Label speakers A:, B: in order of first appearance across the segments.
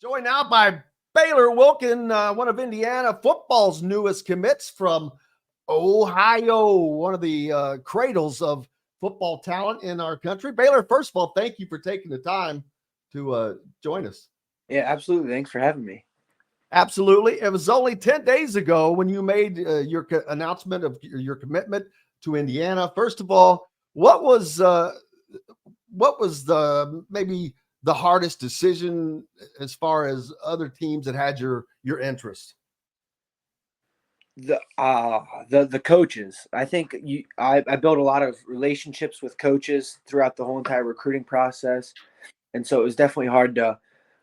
A: Joined now by Baylor Wilkin, one of Indiana football's newest commits from Ohio, one of the cradles of football talent in our country. Baylor, first of all, thank you for taking the time to join us.
B: Yeah, absolutely. Thanks for having me.
A: Absolutely. It was only 10 days ago when you made your announcement of your commitment to Indiana. First of all, what was the maybe the hardest decision as far as other teams that had your interest?
B: The coaches. I think I built a lot of relationships with coaches throughout the whole entire recruiting process, and so it was definitely hard to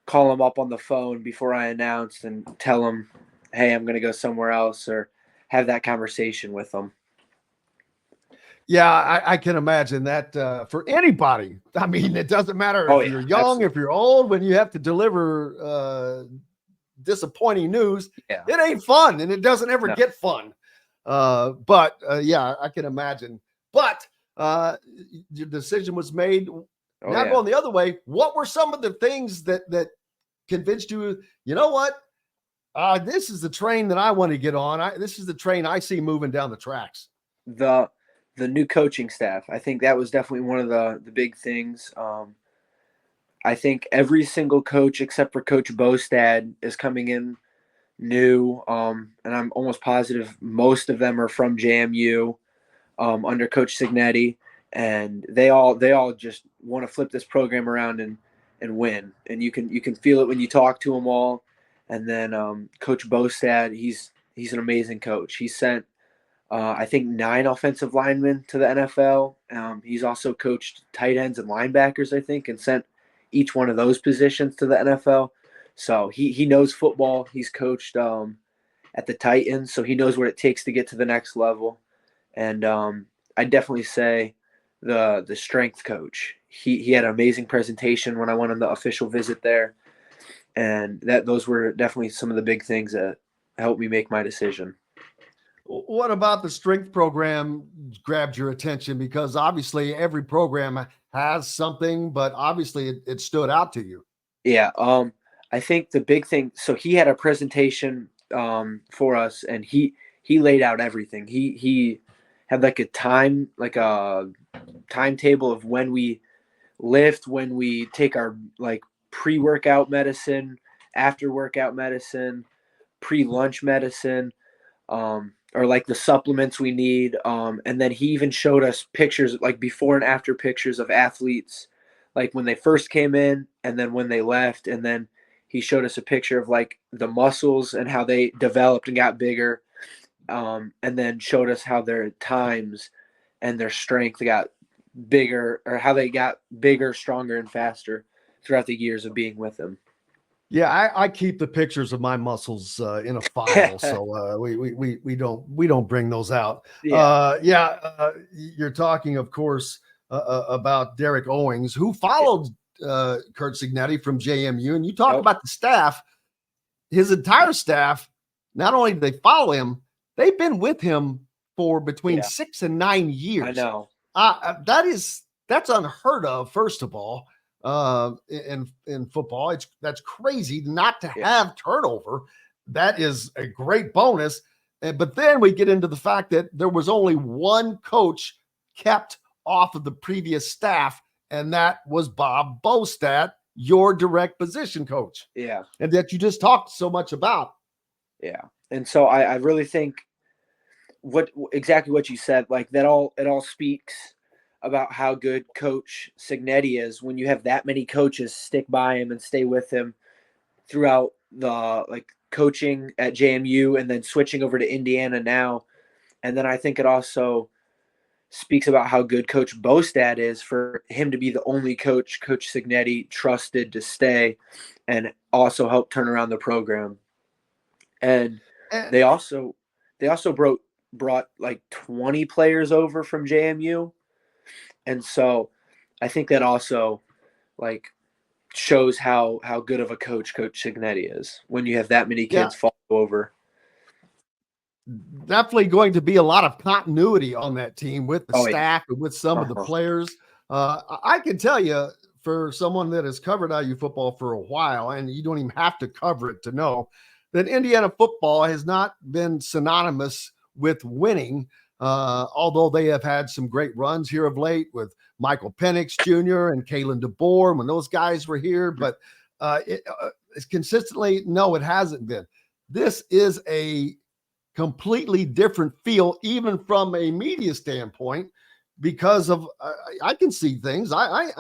B: call them up on the phone before I announced and tell them, "Hey, I'm going to go somewhere else," or have that conversation with them.
A: Yeah, I can imagine that for anybody. I mean, it doesn't matter if you're young,
B: absolutely.
A: if you're old, when you have to deliver disappointing news,
B: Yeah,
A: it ain't fun and it doesn't ever
B: no.
A: get fun. But yeah, I can imagine. But your decision was made. Now going the other way, what were some of the things that convinced you, you know what? This is the train that I want to get on. This is the train I see moving down the tracks.
B: The new coaching staff. I think that was definitely one of the big things. I think every single coach except for Coach Bostad is coming in new, and I'm almost positive most of them are from JMU under Coach Signetti, and they all just want to flip this program around and win. And you can feel it when you talk to them all. And then Coach Bostad, he's an amazing coach. He sent I think 9 offensive linemen to the NFL. He's also coached tight ends and linebackers, I think, and sent each one of those positions to the NFL. So he knows football. He's coached at the Titans, so he knows what it takes to get to the next level. And I definitely say the strength coach. He had an amazing presentation when I went on the official visit there, and those were definitely some of the big things that helped me make my decision.
A: What about the strength program grabbed your attention? Because obviously every program has something, but obviously it stood out to you.
B: Yeah, I think the big thing. So he had a presentation for us, and he laid out everything. He had like a timetable of when we lift, when we take our like pre-workout medicine, after workout medicine, pre-lunch medicine, or like the supplements we need. And then he even showed us pictures, like before and after pictures of athletes, like when they first came in and then when they left. And then he showed us a picture of like the muscles and how they developed and got bigger. And then showed us how their times and their strength got bigger, or how they got bigger, stronger, and faster throughout the years of being with him.
A: Yeah, I keep the pictures of my muscles in a file, so we don't bring those out. You're talking, of course, about Derek Owings, who followed Kurt Signetti from JMU, and you talk about the staff. His entire staff, not only did they follow him, they've been with him for between 6 and 9 years.
B: I know.
A: That's unheard of, first of all. In football, that's crazy not to have turnover. That is a great bonus. But then we get into the fact that there was only one coach kept off of the previous staff, and that was Bob Bostad, your direct position coach.
B: Yeah.
A: And that you just talked so much about.
B: Yeah. And so I really think exactly what you said, like it all speaks about how good Coach Signetti is when you have that many coaches stick by him and stay with him throughout the like coaching at JMU and then switching over to Indiana now. And then I think it also speaks about how good Coach Bostad is for him to be the only coach Coach Signetti trusted to stay and also help turn around the program. And they also brought like 20 players over from JMU. And so I think that also like shows how good of a coach Coach Signetti is when you have that many kids fall over.
A: Definitely going to be a lot of continuity on that team with the staff and with some of the players. I can tell you for someone that has covered IU football for a while, and you don't even have to cover it to know that Indiana football has not been synonymous with winning, although they have had some great runs here of late with Michael Penix Jr. and Kalen DeBoer when those guys were here. But it's consistently, no, it hasn't been. This is a completely different feel, even from a media standpoint, because of I can see things. I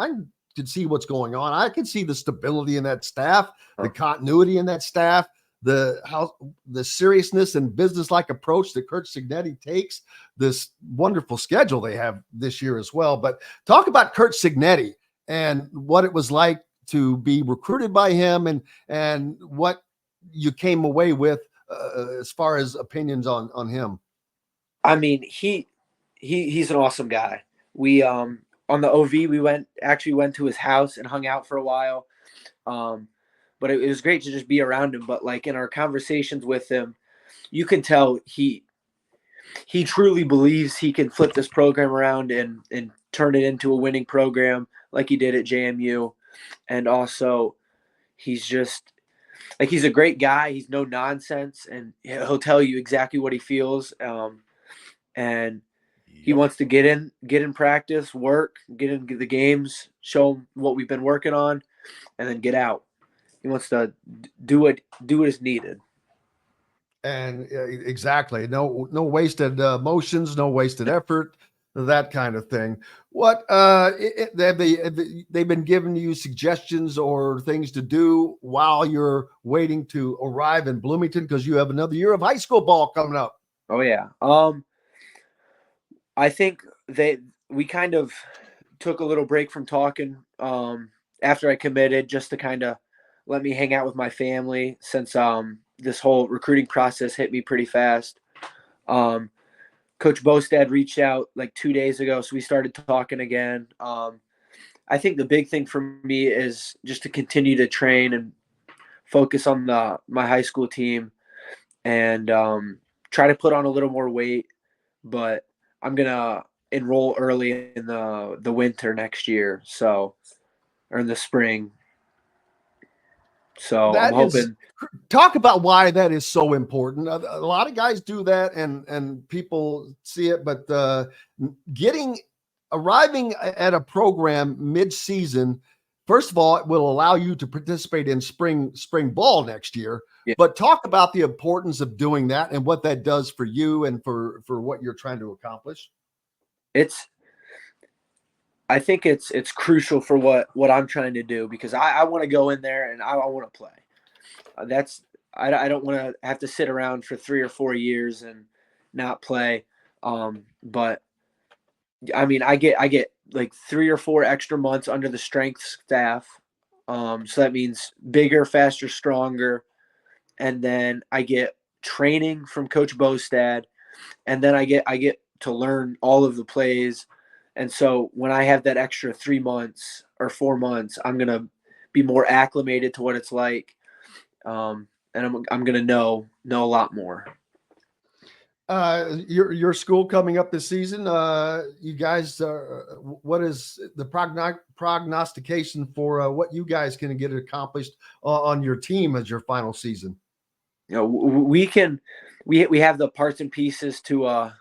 A: can see what's going on. I can see the stability in that staff, the continuity in that staff, the seriousness and business-like approach that Kurt Cignetti takes, this wonderful schedule they have this year as well. But talk about Kurt Cignetti and what it was like to be recruited by him, and what you came away with as far as opinions on him.
B: I mean, he's an awesome guy. We on the OV, we went to his house and hung out for a while. But it was great to just be around him. But like in our conversations with him, you can tell he truly believes he can flip this program around and turn it into a winning program like he did at JMU. And also he's just like, he's a great guy. He's no nonsense, and he'll tell you exactly what he feels. And he wants to get in practice, work, get into the games, show them what we've been working on, and then get out. He wants to do what is needed.
A: And exactly, no wasted motions, no wasted effort, that kind of thing. What they've been giving you suggestions or things to do while you're waiting to arrive in Bloomington, because you have another year of high school ball coming up?
B: Oh yeah. I think we kind of took a little break from talking after I committed, just to kind of let me hang out with my family, since this whole recruiting process hit me pretty fast. Coach Bostad reached out like 2 days ago, so we started talking again. I think the big thing for me is just to continue to train and focus on my high school team, and try to put on a little more weight. But I'm gonna enroll early in the winter next year, or in the spring. So I'm hoping.
A: Talk about why that is so important. A lot of guys do that, and people see it, but arriving at a program mid-season, first of all, it will allow you to participate in spring ball next year. Yeah. But talk about the importance of doing that and what that does for you and for what you're trying to accomplish.
B: I think it's crucial for what I'm trying to do, because I want to go in there and I want to play. I don't want to have to sit around for 3 or 4 years and not play. But I mean, I get like 3 or 4 extra months under the strength staff. So that means bigger, faster, stronger. And then I get training from Coach Bostad, and then I get to learn all of the plays. And so when I have that extra 3 months or 4 months, I'm going to be more acclimated to what it's like. And I'm going to know a lot more.
A: Your school coming up this season, you guys, what is the prognostication for what you guys can get accomplished on your team as your final season?
B: You know, we have the parts and pieces to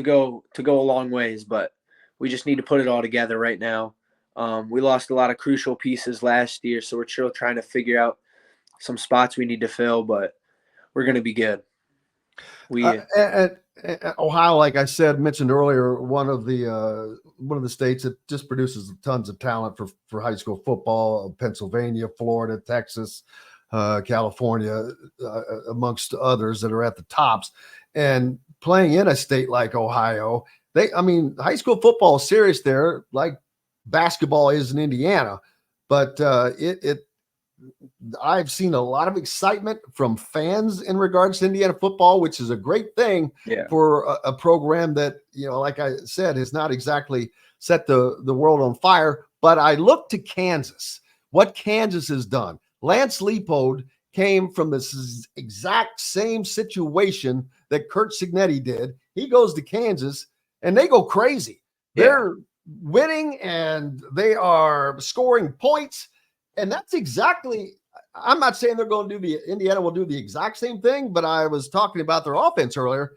B: go a long ways, but we just need to put it all together right now. We lost a lot of crucial pieces last year, so we're still trying to figure out some spots we need to fill, but we're going to be good.
A: Ohio, like I mentioned earlier, one of the states that just produces tons of talent for high school football. Pennsylvania, Florida, Texas, California, amongst others that are at the tops. And playing in a state like Ohio, high school football is serious there, like basketball is in Indiana. But I've seen a lot of excitement from fans in regards to Indiana football, which is a great thing for a program that, like I said, has not exactly set the world on fire. But I look to Kansas, what Kansas has done. Lance Leopold came from this exact same situation that Kurt Cignetti did. He goes to Kansas and they go crazy. They're winning and they are scoring points. And that's exactly, I'm not saying they're going to do Indiana will do the exact same thing, but I was talking about their offense earlier.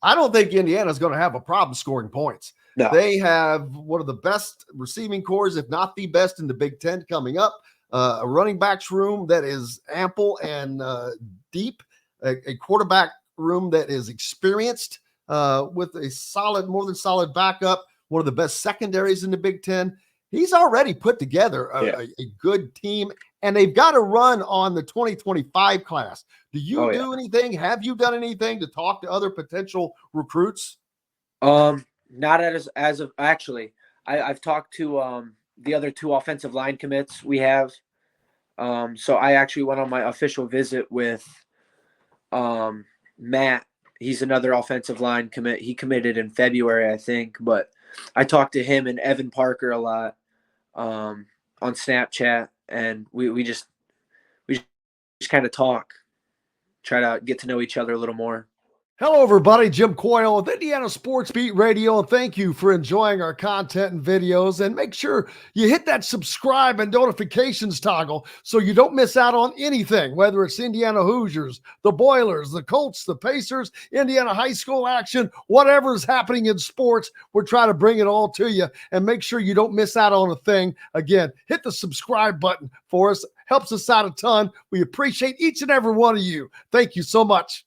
A: I don't think Indiana is going to have a problem scoring points.
B: No.
A: They have one of the best receiving cores, if not the best in the Big Ten coming up. A running backs room that is ample and deep, a quarterback room that is experienced with a solid, more than solid backup, one of the best secondaries in the Big Ten. He's already put together a good team, and they've got to run on the 2025 class. Do you do anything? Have you done anything to talk to other potential recruits?
B: Not as of actually. I've talked to the other 2 offensive line commits we have. So I actually went on my official visit with Matt. He's another offensive line commit. He committed in February, I think, but I talked to him and Evan Parker a lot on Snapchat, and we just kind of talk, try to get to know each other a little more.
A: Hello, everybody. Jim Coyle with Indiana Sports Beat Radio, and thank you for enjoying our content and videos. And make sure you hit that subscribe and notifications toggle so you don't miss out on anything, whether it's Indiana Hoosiers, the Boilers, the Colts, the Pacers, Indiana high school action, whatever is happening in sports. We're trying to bring it all to you, and make sure you don't miss out on a thing. Again, hit the subscribe button for us. Helps us out a ton. We appreciate each and every one of you. Thank you so much.